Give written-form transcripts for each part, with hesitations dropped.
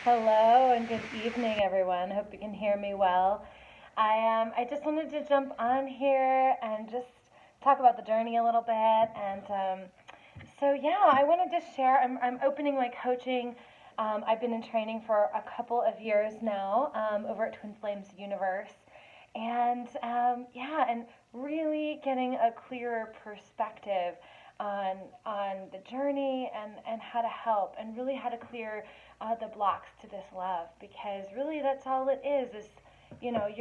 Hello and good evening, everyone. Hope you can hear me well. I just wanted to jump on here and just talk about the journey a little bit. I wanted to share. I'm opening my coaching. I've been in training for a couple of years now over at Twin Flames Universe, and really getting a clearer perspective on the journey and how to help and really how to clear the blocks to this love, because really that's all it is your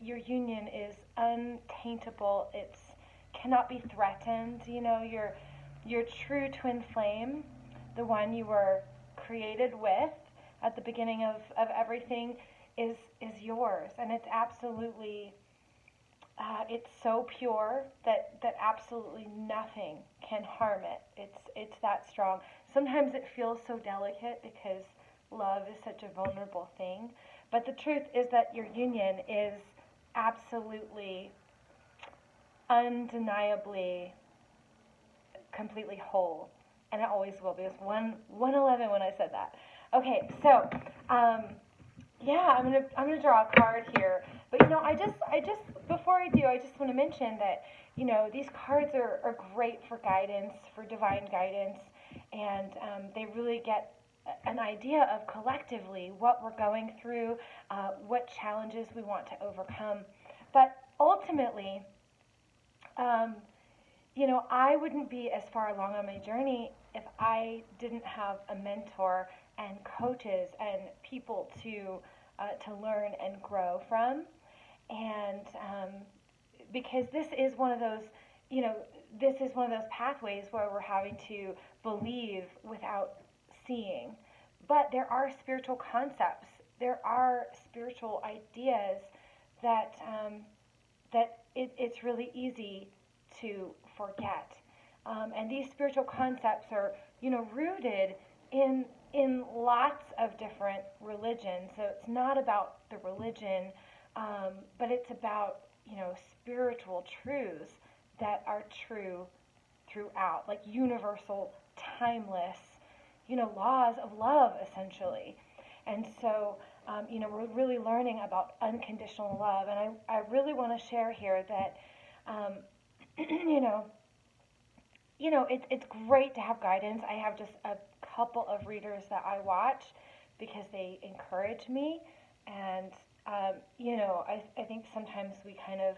union is untaintable. It's cannot be threatened. Your true twin flame, the one you were created with at the beginning of everything, is yours, and it's absolutely it's so pure that absolutely nothing can harm it. It's that strong. Sometimes it feels so delicate because love is such a vulnerable thing, but the truth is that your union is absolutely, undeniably, completely whole, and it always will be. It was 111 when I said that. Okay, so I'm gonna draw a card here. But I just before I do, I just want to mention that these cards are great for guidance, for divine guidance, and they really get an idea of collectively what we're going through, what challenges we want to overcome. But ultimately, um, I wouldn't be as far along on my journey if I didn't have a mentor and coaches and people to learn and grow from. And because this is one of those pathways where we're having to believe without seeing. But there are spiritual concepts, there are spiritual ideas that it's really easy to forget. And these spiritual concepts are, rooted in lots of different religions. So it's not about the religion, but it's about, spiritual truths that are true throughout, like universal, timeless, laws of love, essentially. And so, we're really learning about unconditional love. And I really want to share here that, um, you know, it's great to have guidance. I have just a couple of readers that I watch because they encourage me. And, I think sometimes we kind of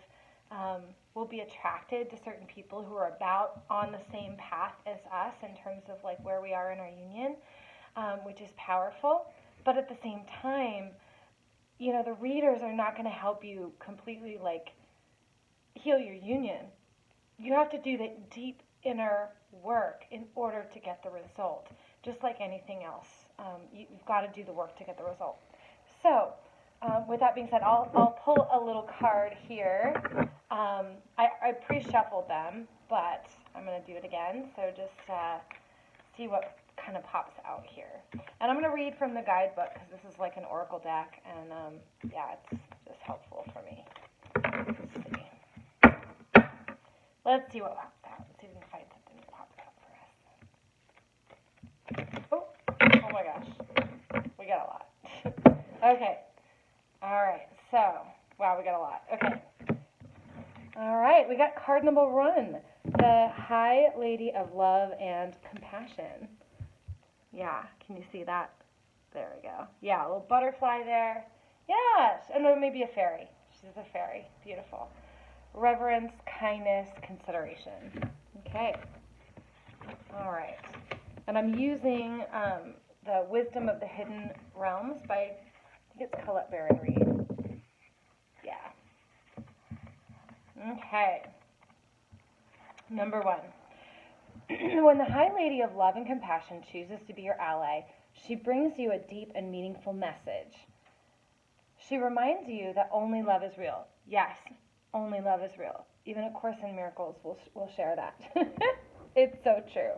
will be attracted to certain people who are about on the same path as us in terms of like where we are in our union, which is powerful. But at the same time, the readers are not going to help you completely like heal your union. You have to do the deep inner work in order to get the result, just like anything else. You've got to do the work to get the result. So, with that being said, I'll pull a little card here. I pre-shuffled them, but I'm going to do it again. So just see what kind of pops out here. And I'm going to read from the guidebook because this is like an oracle deck, and it's just helpful for me. Let's see what pops out. Let's see if we can find something that pops out for us. Oh my gosh. We got a lot. Okay. All right. So, wow, we got a lot. Okay. All right. We got card number 1, the High Lady of Love and Compassion. Yeah. Can you see that? There we go. Yeah, a little butterfly there. Yes. And then maybe a fairy. She's a fairy. Beautiful. Reverence, kindness, consideration. Okay. All right. And I'm using the Wisdom of the Hidden Realms by, I think it's Colette Baron Reed. Yeah. Okay. Number 1. When the High Lady of Love and Compassion chooses to be your ally, she brings you a deep and meaningful message. She reminds you that only love is real. Yes, only love is real. Even A Course in Miracles will share that. It's so true.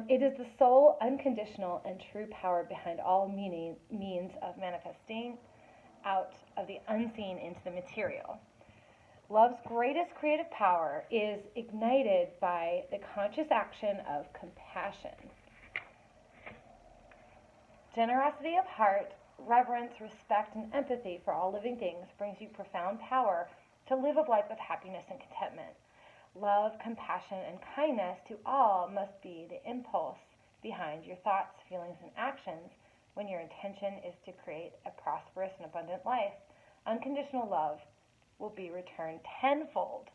It is the sole, unconditional, and true power behind all means of manifesting out of the unseen into the material. Love's greatest creative power is ignited by the conscious action of compassion. Generosity of heart, reverence, respect, and empathy for all living things brings you profound power to live a life of happiness and contentment. Love, compassion, and kindness to all must be the impulse behind your thoughts, feelings, and actions when your intention is to create a prosperous and abundant life. Unconditional love will be returned tenfold.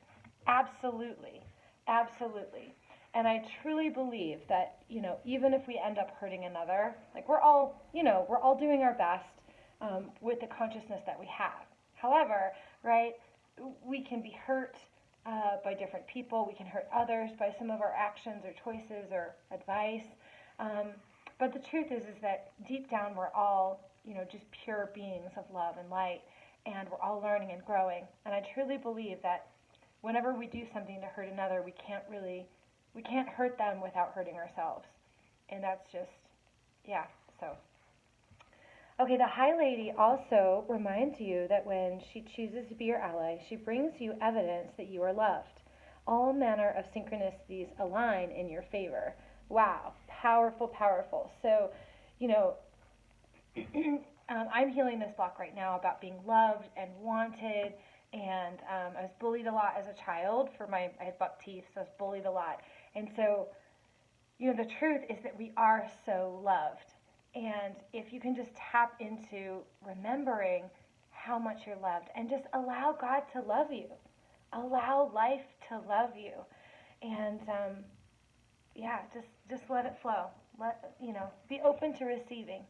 Absolutely. Absolutely. And I truly believe that, even if we end up hurting another, like we're all doing our best with the consciousness that we have. However, right, we can be hurt by different people. We can hurt others by some of our actions or choices or advice. But the truth is that deep down we're all, just pure beings of love and light, and we're all learning and growing. And I truly believe that whenever we do something to hurt another, we can't hurt them without hurting ourselves. And that's just, yeah, so. Okay, the High Lady also reminds you that when she chooses to be your ally, she brings you evidence that you are loved. All manner of synchronicities align in your favor. Wow, powerful, powerful. So, I'm healing this block right now about being loved and wanted, and I was bullied a lot as a child I had buck teeth, so I was bullied a lot. And so, the truth is that we are so loved. And if you can just tap into remembering how much you're loved and just allow God to love you, allow life to love you, and just let it flow. Be open to receiving.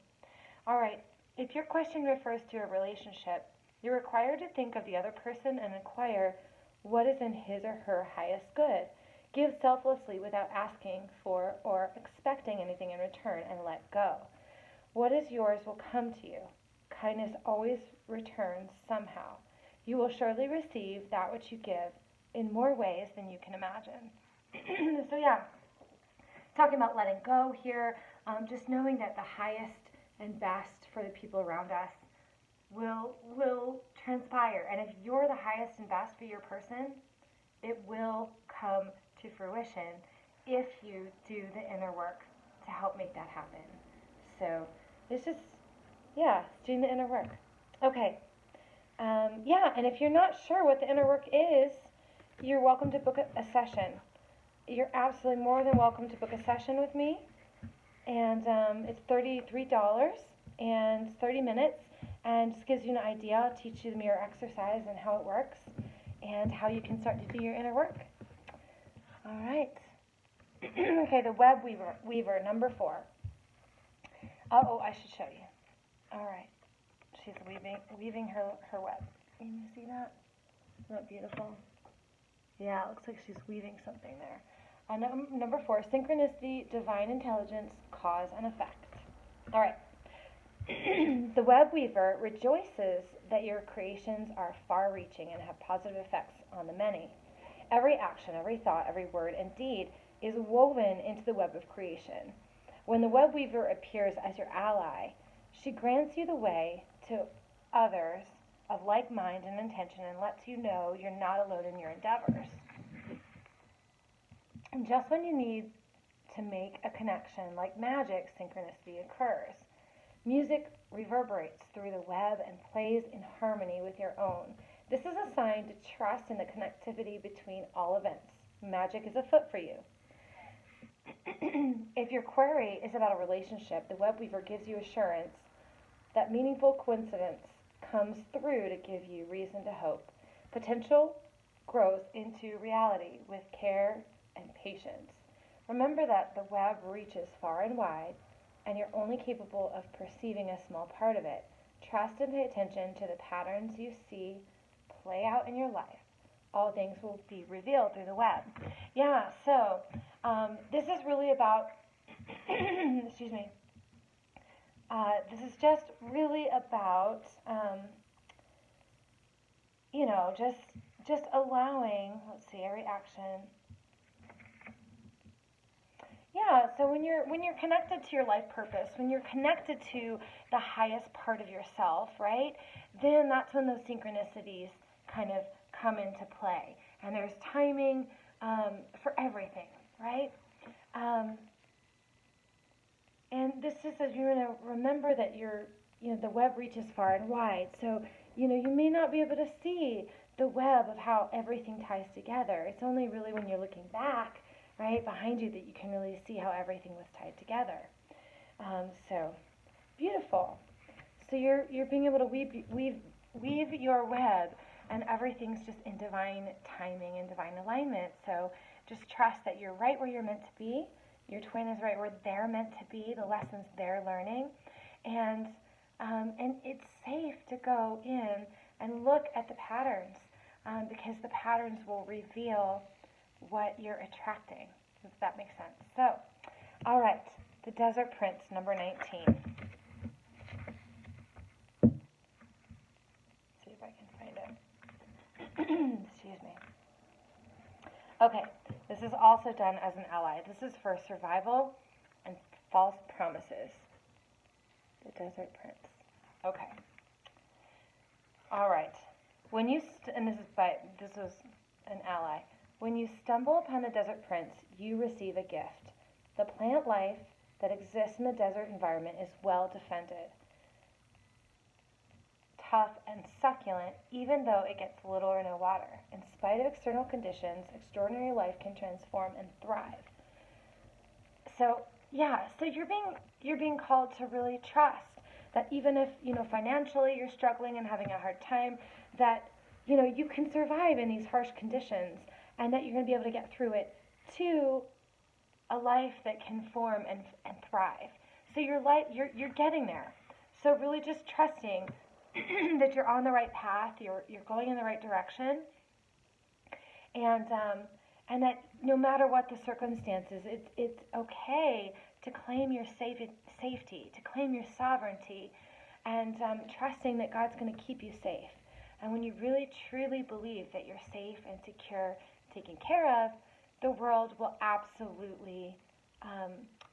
All right. If your question refers to a relationship, you're required to think of the other person and inquire what is in his or her highest good. Give selflessly without asking for or expecting anything in return, and let go. What is yours will come to you. Kindness always returns somehow. You will surely receive that which you give in more ways than you can imagine. So yeah, talking about letting go here, just knowing that the highest and best for the people around us will transpire. And if you're the highest and best for your person, it will come to fruition if you do the inner work to help make that happen. So it's just, it's doing the inner work. Okay. And if you're not sure what the inner work is, you're welcome to book a session. You're absolutely more than welcome to book a session with me. And it's $33 and 30 minutes, and just gives you an idea. I'll teach you the mirror exercise and how it works and how you can start to do your inner work. All right. Okay, the web weaver, number 4. I should show you. All right. She's weaving her web. Can you see that? Isn't that beautiful? Yeah, it looks like she's weaving something there. Number 4, synchronicity, divine intelligence, cause and effect. All right. The web weaver rejoices that your creations are far-reaching and have positive effects on the many. Every action, every thought, every word and deed is woven into the web of creation. When the web weaver appears as your ally, she grants you the way to others of like mind and intention and lets you know you're not alone in your endeavors. And just when you need to make a connection, like magic, synchronicity occurs. Music reverberates through the web and plays in harmony with your own. This is a sign to trust in the connectivity between all events. Magic is afoot for you. If your query is about a relationship, the web weaver gives you assurance that meaningful coincidence comes through to give you reason to hope. Potential grows into reality with care and patience. Remember that the web reaches far and wide, and you're only capable of perceiving a small part of it. Trust and pay attention to the patterns you see play out in your life. All things will be revealed through the web. Yeah, so this is really about, excuse me, this is just really about, just allowing, let's see, every action. Yeah, so when you're connected to your life purpose, when you're connected to the highest part of yourself, right, then that's when those synchronicities kind of come into play. And there's timing for everything, right? And this just says you're going to remember that the web reaches far and wide. So, you may not be able to see the web of how everything ties together. It's only really when you're looking back, right, behind you that you can really see how everything was tied together. So, beautiful. So you're being able to weave your web, and everything's just in divine timing and divine alignment. So just trust that you're right where you're meant to be. Your twin is right where they're meant to be, the lessons they're learning. And it's safe to go in and look at the patterns, because the patterns will reveal what you're attracting, if that makes sense. So, all right, the Desert Prince, number 19. See if I can find it. Excuse me. Okay, this is also done as an ally. This is for survival and false promises. The Desert Prince. Okay. All right. When you and this was an ally. When you stumble upon the Desert Prince, you receive a gift. The plant life that exists in the desert environment is well defended, tough and succulent, even though it gets little or no water. In spite of external conditions, extraordinary life can transform and thrive. So you're being called to really trust that even if, financially you're struggling and having a hard time, that, you can survive in these harsh conditions, and that you're going to be able to get through it to a life that can form and thrive. So you're getting there. So really just trusting that you're on the right path, you're going in the right direction, and that no matter what the circumstances, it's okay to claim your safety, to claim your sovereignty, and trusting that God's going to keep you safe. And when you really truly believe that you're safe and secure, taken care of, the world will absolutely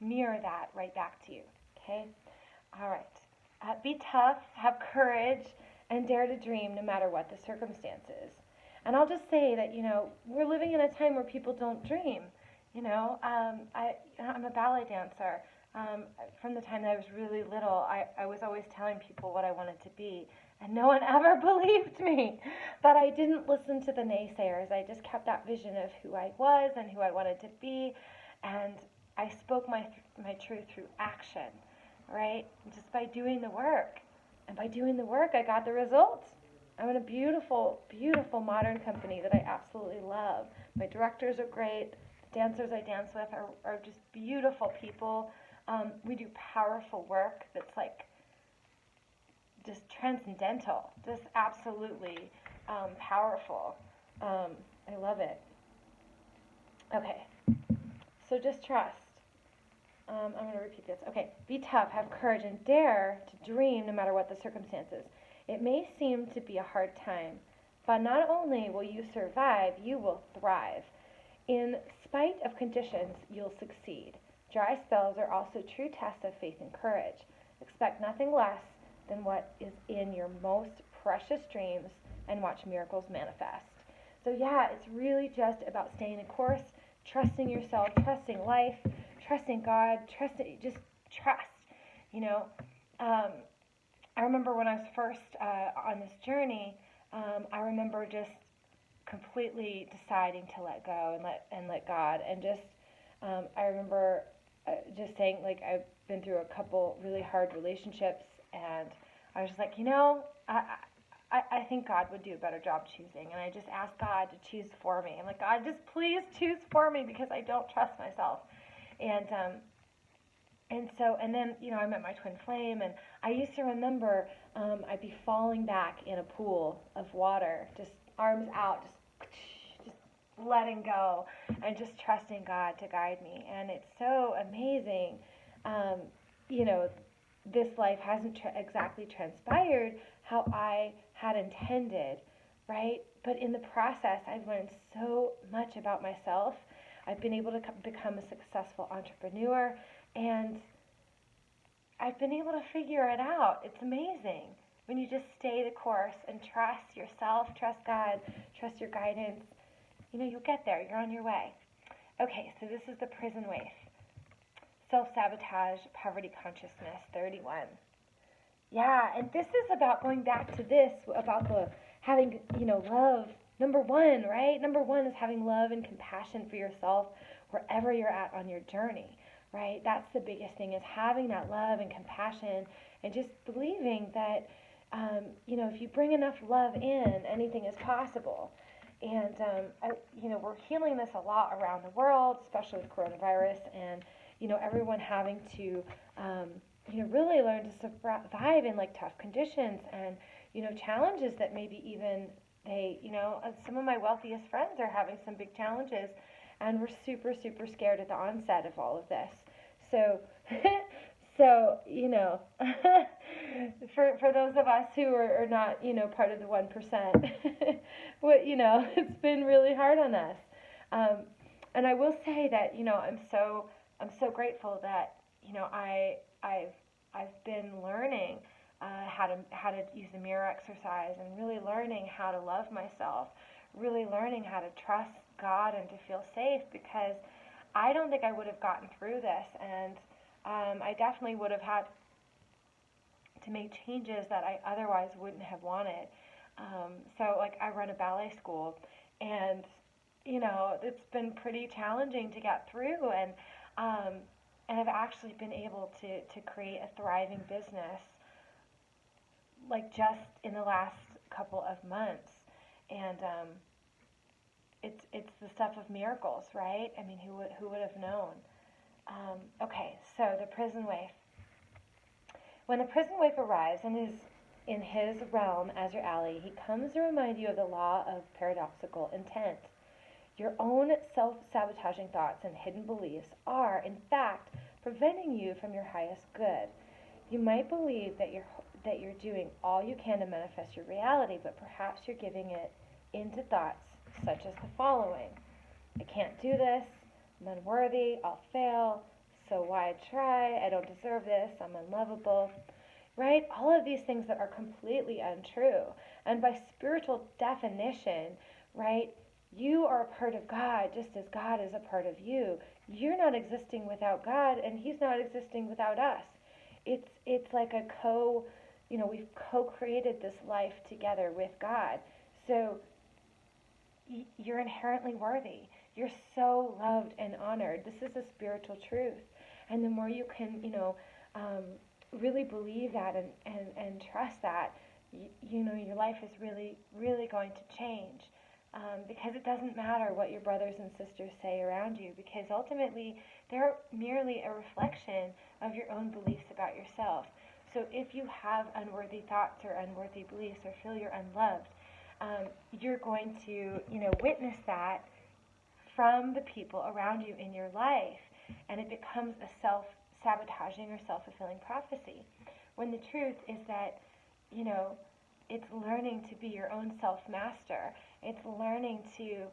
mirror that right back to you. Okay? All right. Be tough, have courage, and dare to dream no matter what the circumstances. And I'll just say that, we're living in a time where people don't dream. I'm a ballet dancer. From the time that I was really little, I was always telling people what I wanted to be, and no one ever believed me. But I didn't listen to the naysayers. I just kept that vision of who I was and who I wanted to be, and I spoke my truth through action, right? Just by doing the work. And by doing the work, I got the results. I'm in a beautiful, beautiful modern company that I absolutely love. My directors are great. The dancers I dance with are just beautiful people. We do powerful work that's like just transcendental, just absolutely powerful. I love it. Okay, so just trust. I'm going to repeat this. Okay, be tough, have courage, and dare to dream no matter what the circumstances. It may seem to be a hard time, but not only will you survive, you will thrive. In spite of conditions, you'll succeed. Dry spells are also true tests of faith and courage. Expect nothing less than what is in your most precious dreams and watch miracles manifest. So it's really just about staying the course, trusting yourself, trusting life, trusting God, just trust, I remember when I was first on this journey, I remember just completely deciding to let go and let God, and just I remember just saying, like, I've been through a couple really hard relationships, and I was just like, I think God would do a better job choosing, and I just asked God to choose for me. I'm like, God, just please choose for me, because I don't trust myself. And then, I met my twin flame, and I used to remember I'd be falling back in a pool of water, just arms out, just letting go, and just trusting God to guide me. And it's so amazing. This life hasn't exactly transpired how I had intended, right? But in the process, I've learned so much about myself. I've been able to become a successful entrepreneur, and I've been able to figure it out. It's amazing when you just stay the course and trust yourself, trust God, trust your guidance. You'll get there. You're on your way. Okay, so this is the prison waif. self-sabotage, poverty consciousness, 31. Yeah, and this is about going back to this, about the having, love. Number one, right? Number one is having love and compassion for yourself wherever you're at on your journey, right? That's the biggest thing, is having that love and compassion and just believing that, if you bring enough love in, anything is possible. And, we're healing this a lot around the world, especially with coronavirus, and, everyone having to, really learn to survive in like tough conditions and, challenges that maybe even some of my wealthiest friends are having some big challenges, and we're super, super scared at the onset of all of this. So, so, for those of us who are not, part of the 1%, it's been really hard on us. And I will say that, I'm so grateful that, I've been learning how to use the mirror exercise, and really learning how to love myself, really learning how to trust God and to feel safe, because I don't think I would have gotten through this, and I definitely would have had to make changes that I otherwise wouldn't have wanted. So like I run a ballet school, and it's been pretty challenging to get through, and I've actually been able to create a thriving business like just in the last couple of months. And it's the stuff of miracles, right? I mean, who would have known? Okay, so the prison waif. When the prison waif arrives and is in his realm as your ally, he comes to remind you of the law of paradoxical intent. Your own self-sabotaging thoughts and hidden beliefs are, in fact, preventing you from your highest good. You might believe that you're doing all you can to manifest your reality, but perhaps you're giving it into thoughts such as the following: I can't do this, I'm unworthy, I'll fail, so why try, I don't deserve this, I'm unlovable, right? All of these things that are completely untrue. And by spiritual definition, right, you are a part of God just as God is a part of you. You're not existing without God, and He's not existing without us. It's like we've co-created this life together with God. So you're inherently worthy. You're so loved and honored. This is a spiritual truth. And the more you can, really believe that and trust that, your life is really, really going to change. Because it doesn't matter what your brothers and sisters say around you, because ultimately they're merely a reflection of your own beliefs about yourself. So if you have unworthy thoughts or unworthy beliefs, or feel you're unloved, you're going to, witness that from the people around you in your life, and it becomes a self-sabotaging or self-fulfilling prophecy. When the truth is that, it's learning to be your own self-master. It's learning to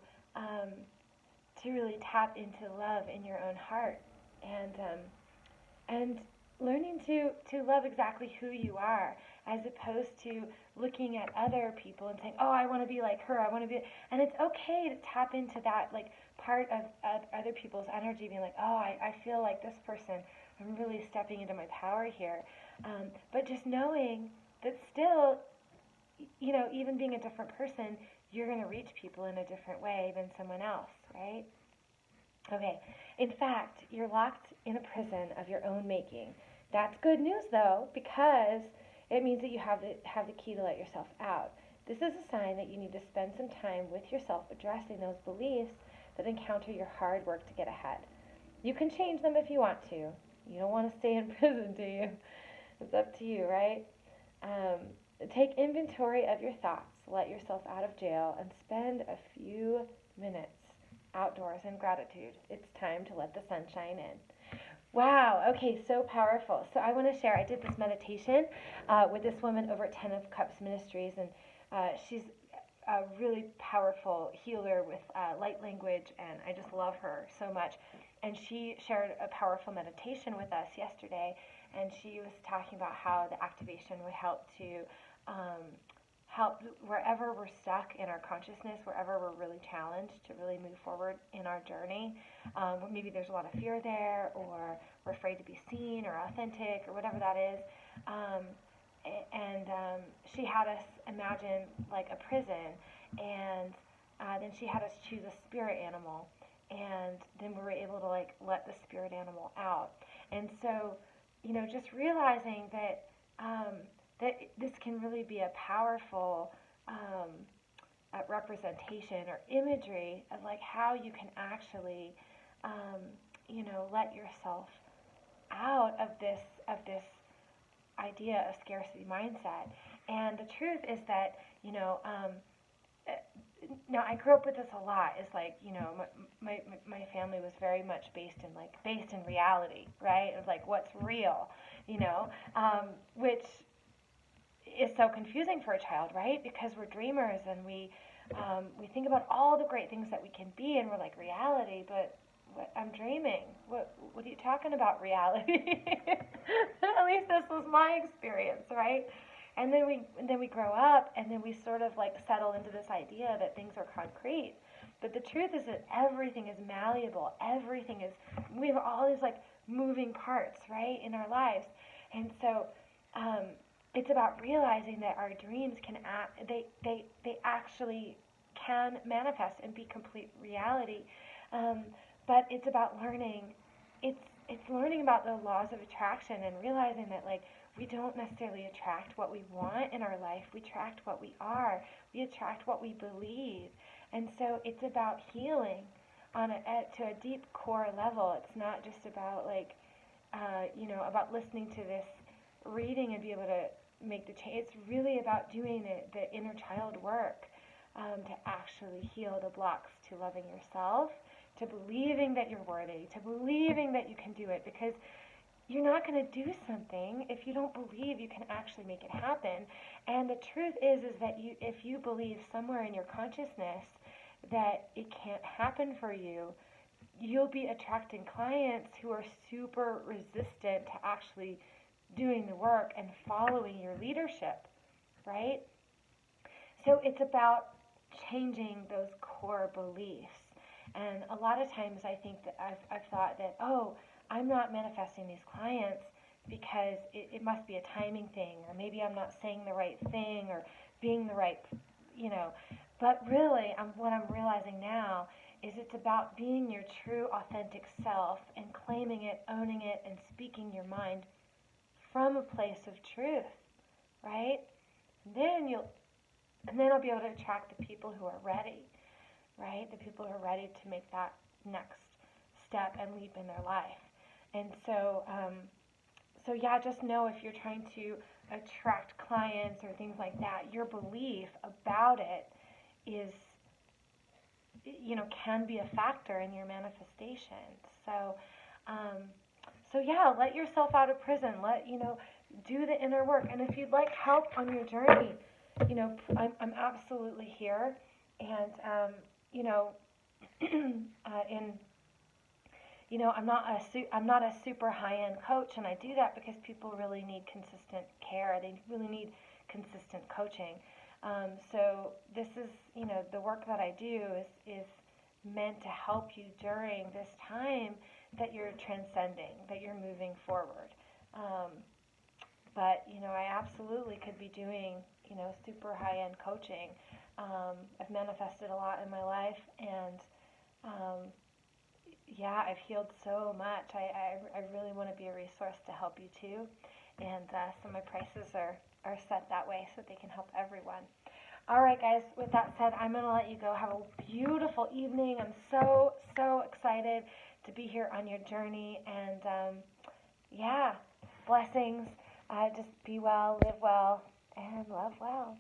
really tap into love in your own heart, and learning to love exactly who you are, as opposed to looking at other people and saying, oh, I want to be like her, I want to be, and it's okay to tap into that, like, part of other people's energy, being like, oh, I feel like this person, I'm really stepping into my power here, but just knowing that still, even being a different person, you're going to reach people in a different way than someone else, right? Okay, in fact, you're locked in a prison of your own making. That's good news, though, because it means that you have the key to let yourself out. This is a sign that you need to spend some time with yourself addressing those beliefs that encounter your hard work to get ahead. You can change them if you want to. You don't want to stay in prison, do you? It's up to you, right? Take inventory of your thoughts, let yourself out of jail, and spend a few minutes outdoors in gratitude. It's time to let the sun shine in. Wow, okay, so powerful. So I want to share, I did this meditation with this woman over at 10 of Cups Ministries, and she's a really powerful healer with light language, and I just love her so much. And she shared a powerful meditation with us yesterday, and she was talking about how the activation would help help wherever we're stuck in our consciousness, wherever we're really challenged to really move forward in our journey. Maybe there's a lot of fear there, or we're afraid to be seen or authentic or whatever that is. She had us imagine like a prison, and then she had us choose a spirit animal, and then we were able to like let the spirit animal out. And so, just realizing that that this can really be a powerful representation or imagery of like how you can actually, let yourself out of this idea of scarcity mindset. And the truth is that, now I grew up with this a lot. It's like, my family was very much based in reality, right? It was like, what's real, which is so confusing for a child, right? Because we're dreamers, and we think about all the great things that we can be, and we're like, reality, but I'm dreaming. What are you talking about, reality? At least this was my experience, right? And then we grow up, and then we sort of like settle into this idea that things are concrete. But the truth is that everything is malleable. We have all these like moving parts, right, in our lives. And so it's about realizing that our dreams they actually can manifest and be complete reality. But it's about learning. It's learning about the laws of attraction and realizing that like we don't necessarily attract what we want in our life. We attract what we are. We attract what we believe. And so it's about healing to a deep core level. It's not just about like about listening to this reading and be able to make the change. It's really about doing the inner child work to actually heal the blocks to loving yourself, to believing that you're worthy, to believing that you can do it, because you're not going to do something if you don't believe you can actually make it happen. And the truth is that if you believe somewhere in your consciousness that it can't happen for you, you'll be attracting clients who are super resistant to actually doing the work and following your leadership, right? So it's about changing those core beliefs. And a lot of times I think that I've thought that, I'm not manifesting these clients because it must be a timing thing, or maybe I'm not saying the right thing or being the right, But really, what I'm realizing now is it's about being your true, authentic self and claiming it, owning it, and speaking your mind from a place of truth, right? Then I'll be able to attract the people who are ready, right? The people who are ready to make that next step and leap in their life. And so yeah, just know if you're trying to attract clients or things like that, your belief about it is, can be a factor in your manifestation. So yeah, let yourself out of prison. Do the inner work. And if you'd like help on your journey, I'm absolutely here. And I'm not a super high-end coach, and I do that because people really need consistent care. They really need consistent coaching. So this is, the work that I do is meant to help you during this time that you're transcending, that you're moving forward. But I absolutely could be doing, super high-end coaching. I've manifested a lot in my life, and yeah, I've healed so much. I really want to be a resource to help you too. And so my prices are set that way so they can help everyone. All right, guys, with that said, I'm going to let you go. Have a beautiful evening. I'm so, so excited to be here on your journey. And yeah, blessings. Just be well, live well, and love well.